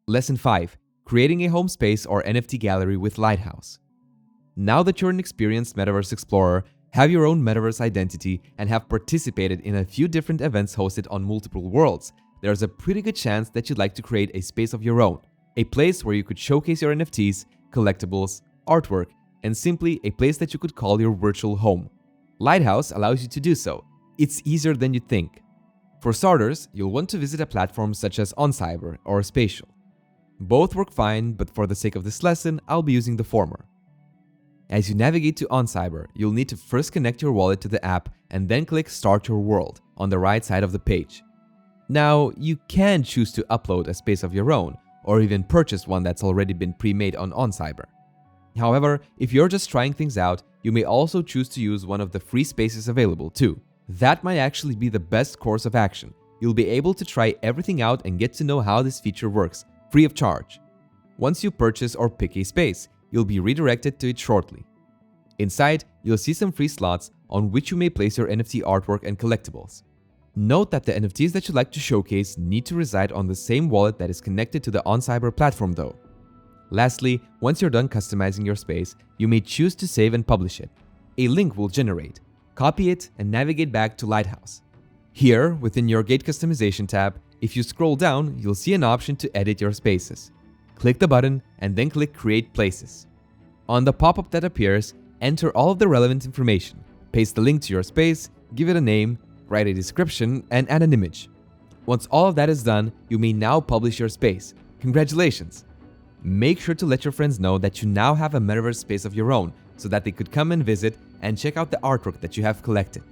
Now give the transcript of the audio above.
Lesson 5. Creating a home space or NFT gallery with Lighthouse. Now that you're an experienced Metaverse explorer, have your own Metaverse identity, and have participated in a few different events hosted on multiple worlds, there's a pretty good chance that you'd like to create a space of your own. A place where you could showcase your NFTs, collectibles, artwork, and simply a place that you could call your virtual home. Lighthouse allows you to do so. It's easier than you think. For starters, you'll want to visit a platform such as OnCyber or Spatial. Both work fine, but for the sake of this lesson, I'll be using the former. As you navigate to OnCyber, you'll need to first connect your wallet to the app and then click Start Your World on the right side of the page. Now, you can choose to upload a space of your own, or even purchase one that's already been pre-made on OnCyber. However, if you're just trying things out, you may also choose to use one of the free spaces available too. That might actually be the best course of action. You'll be able to try everything out and get to know how this feature works, free of charge. Once you purchase or pick a space, you'll be redirected to it shortly. Inside, you'll see some free slots on which you may place your NFT artwork and collectibles. Note that the NFTs that you'd like to showcase need to reside on the same wallet that is connected to the OnCyber platform though. Lastly, once you're done customizing your space, you may choose to save and publish it. A link will generate. Copy it and navigate back to Lighthouse. Here, within your Gate Customization tab, if you scroll down, you'll see an option to edit your spaces. Click the button and then click Create Places. On the pop-up that appears, enter all of the relevant information. Paste the link to your space, give it a name, write a description, and add an image. Once all of that is done, you may now publish your space. Congratulations! Make sure to let your friends know that you now have a Metaverse space of your own so that they could come and visit and check out the artwork that you have collected.